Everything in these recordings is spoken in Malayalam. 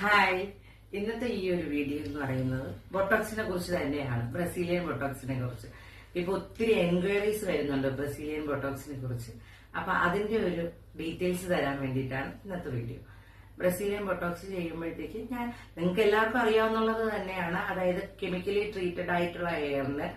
ഹായ്, ഇന്നത്തെ ഈ ഒരു വീഡിയോ എന്ന് പറയുന്നത് ബൊട്ടോക്സിനെ കുറിച്ച് തന്നെയാണ്. ബ്രസീലിയൻ ബൊട്ടോക്സിനെ കുറിച്ച് ഇപ്പൊ ഒത്തിരി എൻക്വയറീസ് വരുന്നുണ്ട് ബ്രസീലിയൻ ബൊട്ടോക്സിനെ കുറിച്ച്. അപ്പൊ അതിന്റെ ഒരു ഡീറ്റെയിൽസ് തരാൻ വേണ്ടിയിട്ടാണ് ഇന്നത്തെ വീഡിയോ. ബ്രസീലിയൻ ബൊട്ടോക്സ് ചെയ്യുമ്പോഴത്തേക്ക് നിങ്ങൾക്ക് എല്ലാവർക്കും അറിയാവുന്നത് തന്നെയാണ്. അതായത് കെമിക്കലി ട്രീറ്റഡ് ആയിട്ടുള്ള ഹെയറിന്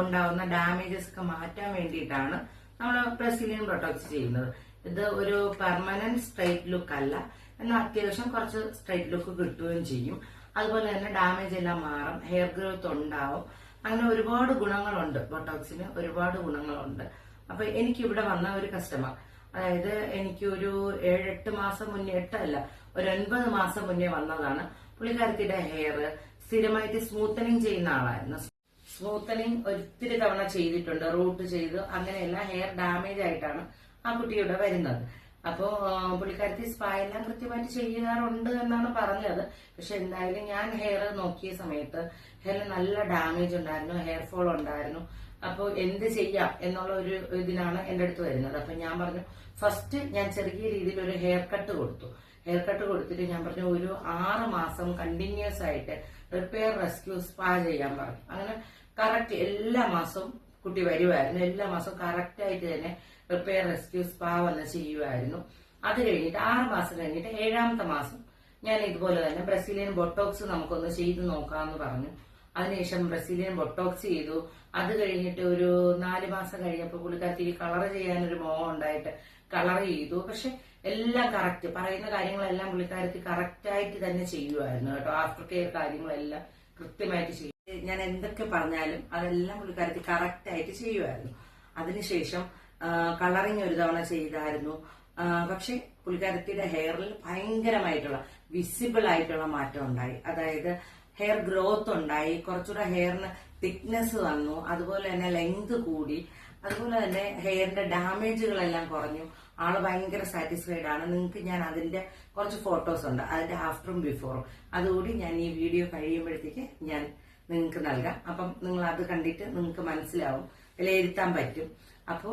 ഉണ്ടാവുന്ന ഡാമേജസ് ഒക്കെ മാറ്റാൻ വേണ്ടിയിട്ടാണ് നമ്മൾ ബ്രസീലിയൻ ബൊട്ടോക്സ് ചെയ്യുന്നത്. ഇത് ഒരു പെർമനന്റ് സ്ട്രൈറ്റ് ലുക്ക് അല്ല, എന്നാൽ അത്യാവശ്യം കുറച്ച് സ്ട്രൈറ്റ് ലുക്ക് കിട്ടുകയും ചെയ്യും. അതുപോലെ തന്നെ ഡാമേജ് എല്ലാം മാറും, ഹെയർ ഗ്രോത്ത് ഉണ്ടാവും. അങ്ങനെ ഒരുപാട് ഗുണങ്ങളുണ്ട് ബൊട്ടോക്സിന്, ഒരുപാട് ഗുണങ്ങളുണ്ട്. അപ്പൊ എനിക്കിവിടെ വന്ന ഒരു കസ്റ്റമർ, അതായത് എനിക്ക് ഒരു 7-8 മാസം മുന്നേ, 8 അല്ല, ഒരു 9 മാസം മുന്നേ വന്നതാണ്. പുള്ളിക്കാരത്തിയുടെ ഹെയർ സ്ഥിരമായിട്ട് സ്മൂത്തനിങ് ചെയ്യുന്ന ആളായിരുന്നു. സ്മൂത്തനിങ് ഒത്തിരി തവണ ചെയ്തിട്ടുണ്ട്, റൂട്ട് ചെയ്തു, അങ്ങനെയല്ല ഹെയർ ഡാമേജ് ആയിട്ടാണ് ആ കുട്ടിയുടെ വരുന്നത്. അപ്പോ പുള്ളിക്കാരത്തി സ്പാ എല്ലാം കൃത്യമായിട്ട് ചെയ്യാറുണ്ട് എന്നാണ് പറഞ്ഞത്. പക്ഷെ എന്തായാലും ഞാൻ ഹെയർ നോക്കിയ സമയത്ത് ഹെയർ നല്ല ഡാമേജ് ഉണ്ടായിരുന്നു, ഹെയർ ഫോൾ ഉണ്ടായിരുന്നു. അപ്പോൾ എന്ത് ചെയ്യാം എന്നുള്ള ഒരു ഇതിനാണ് എന്റെ അടുത്ത് വരുന്നത്. അപ്പൊ ഞാൻ പറഞ്ഞു, ഫസ്റ്റ് ഞാൻ ചെറിയ രീതിയിൽ ഒരു ഹെയർ കട്ട് കൊടുത്തു. ഹെയർ കട്ട് കൊടുത്തിട്ട് ഞാൻ പറഞ്ഞു ഒരു 6 മാസം കണ്ടിന്യൂസ് ആയിട്ട് റിപ്പയർ റെസ്ക്യൂ സ്പാ ചെയ്യാൻ പറഞ്ഞു. അങ്ങനെ കറക്റ്റ് എല്ലാ മാസവും കുട്ടി വരുമായിരുന്നു. എല്ലാ മാസവും കറക്റ്റ് ആയിട്ട് തന്നെ റിപ്പയർ റെസ്ക്യൂ സ്പാ വന്ന് ചെയ്യുമായിരുന്നു. അത് കഴിഞ്ഞിട്ട് 6 മാസം കഴിഞ്ഞിട്ട് 7ാമത്തെ മാസം ഞാൻ ഇതുപോലെ തന്നെ ബ്രസീലിയൻ ബൊട്ടോക്സ് നമുക്കൊന്ന് ചെയ്ത് നോക്കാമെന്ന് പറഞ്ഞു. അതിനുശേഷം ബ്രസീലിയൻ ബൊട്ടോക്സ് ചെയ്തു. അത് കഴിഞ്ഞിട്ട് ഒരു 4 മാസം കഴിഞ്ഞപ്പോൾ പുള്ളിക്കാരത്തിക്ക് കളർ ചെയ്യാനൊരു മോഹം ഉണ്ടായിട്ട് കളർ ചെയ്തു. പക്ഷെ എല്ലാം കറക്റ്റ്, പറയുന്ന കാര്യങ്ങളെല്ലാം പുള്ളിക്കാരത്തി കറക്റ്റായിട്ട് തന്നെ ചെയ്യുമായിരുന്നു കേട്ടോ. ആഫ്റ്റർ കെയർ കാര്യങ്ങളെല്ലാം കൃത്യമായിട്ട് ചെയ്യും. ഞാൻ എന്തൊക്കെ പറഞ്ഞാലും അതെല്ലാം പുള്ളിക്കാരത്തി കറക്റ്റായിട്ട് ചെയ്യുമായിരുന്നു. അതിനുശേഷം കളറിങ് ഒരു തവണ ചെയ്തായിരുന്നു. പക്ഷെ പുള്ളിക്കാരത്തിയുടെ ഹെയറിൽ ഭയങ്കരമായിട്ടുള്ള വിസിബിൾ ആയിട്ടുള്ള മാറ്റം ഉണ്ടായി. അതായത് ഹെയർ ഗ്രോത്ത് ഉണ്ടായി, കുറച്ചുകൂടെ ഹെയറിന് തിക്നെസ് വന്നു, അതുപോലെ തന്നെ ലെങ്ത് കൂടി, അതുപോലെ തന്നെ ഹെയറിന്റെ ഡാമേജുകളെല്ലാം കുറഞ്ഞു. ആള് ഭയങ്കര സാറ്റിസ്ഫൈഡ് ആണ്. നിങ്ങൾക്ക് ഞാൻ അതിന്റെ കുറച്ച് ഫോട്ടോസ് ഉണ്ട്, അതിന്റെ ആഫ്റ്ററും ബിഫോറും, അതുകൂടി ഞാൻ ഈ വീഡിയോ കഴിയുമ്പോഴത്തേക്ക് ഞാൻ നിങ്ങൾക്ക് നൽകാം. അപ്പം നിങ്ങൾ അത് കണ്ടിട്ട് നിങ്ങൾക്ക് മനസ്സിലാവും, വിലയിരുത്താൻ പറ്റും. അപ്പോ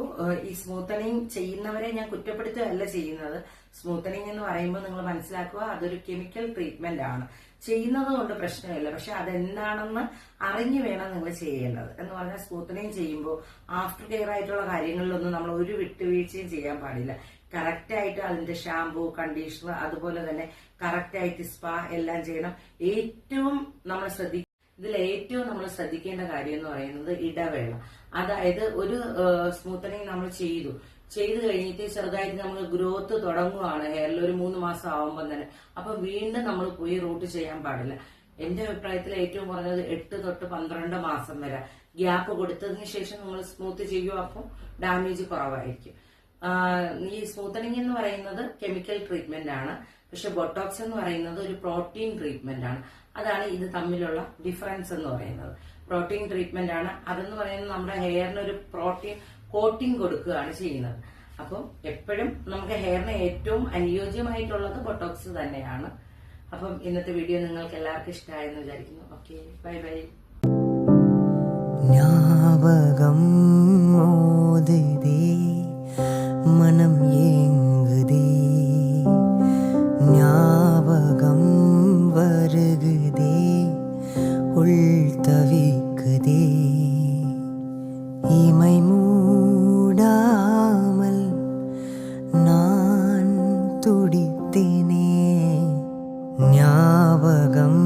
ഈ സ്മൂത്തനിങ് ചെയ്യുന്നവരെ ഞാൻ കുറ്റപ്പെടുത്തുകയല്ല ചെയ്യുന്നത്. സ്മൂത്തനിങ് എന്ന് പറയുമ്പോൾ നിങ്ങൾ മനസ്സിലാക്കുക, അതൊരു കെമിക്കൽ ട്രീറ്റ്മെന്റ് ആണ്. ചെയ്യുന്നത് കൊണ്ട് പ്രശ്നമില്ല, പക്ഷെ അതെന്താണെന്ന് അറിഞ്ഞു വേണം നിങ്ങൾ ചെയ്യേണ്ടത്. എന്ന് പറഞ്ഞാൽ സ്മൂത്തനിങ് ചെയ്യുമ്പോൾ ആഫ്റ്റർ കെയർ ആയിട്ടുള്ള കാര്യങ്ങളിലൊന്നും നമ്മൾ ഒരു വിട്ടുവീഴ്ചയും ചെയ്യാൻ പാടില്ല. കറക്റ്റായിട്ട് അതിന്റെ ഷാംപൂ, കണ്ടീഷണർ, അതുപോലെ തന്നെ കറക്റ്റായിട്ട് സ്പാ എല്ലാം ചെയ്യണം. ഇതിൽ ഏറ്റവും നമ്മൾ ശ്രദ്ധിക്കേണ്ട കാര്യം എന്ന് പറയുന്നത് ഇടവേള. അതായത് ഒരു സ്മൂത്തനിങ് നമ്മൾ ചെയ്തു കഴിഞ്ഞിട്ട് ചെറുതായിട്ട് നമ്മൾ ഗ്രോത്ത് തുടങ്ങുവാണ് ഹെയറിൽ ഒരു 3 മാസം ആവുമ്പോൾ തന്നെ. അപ്പൊ വീണ്ടും നമ്മൾ പോയി റൂട്ട് ചെയ്യാൻ പാടില്ല. എന്റെ അഭിപ്രായത്തിൽ ഏറ്റവും കുറഞ്ഞത് 8 തൊട്ട് 12 മാസം വരെ ഗ്യാപ്പ് കൊടുത്തതിന് ശേഷം നിങ്ങൾ സ്മൂത്ത് ചെയ്യുക. അപ്പോൾ ഡാമേജ് കുറവായിരിക്കും. ഈ സ്മൂത്തനിങ് എന്ന് പറയുന്നത് കെമിക്കൽ ട്രീറ്റ്മെന്റ് ആണ്. പക്ഷെ ബൊട്ടോക്സ് എന്ന് പറയുന്നത് ഒരു പ്രോട്ടീൻ ട്രീറ്റ്മെന്റ് ആണ്. അതാണ് ഇത് തമ്മിലുള്ള ഡിഫറൻസ് എന്ന് പറയുന്നത്. പ്രോട്ടീൻ ട്രീറ്റ്മെന്റ് ആണ്. അതെന്ന് പറയുന്നത് നമ്മുടെ ഹെയറിന് ഒരു പ്രോട്ടീൻ കോട്ടിംഗ് കൊടുക്കുകയാണ് ചെയ്യുന്നത്. അപ്പം എപ്പോഴും നമുക്ക് ഹെയറിന് ഏറ്റവും അനുയോജ്യമായിട്ടുള്ളത് ബൊട്ടോക്സ് തന്നെയാണ്. അപ്പം ഇന്നത്തെ വീഡിയോ നിങ്ങൾക്ക് എല്ലാവർക്കും ഇഷ്ടമായെന്ന് വിചാരിക്കുന്നു. Okay, bye bye. ஞாபகம் மோதுதே, மனம் ஏங்குதே, ஞாபகம் வருகுதே, உள் தவிக்குதே, இமை மூடாமல் நான் துடித்தேனே, ஞாபகம்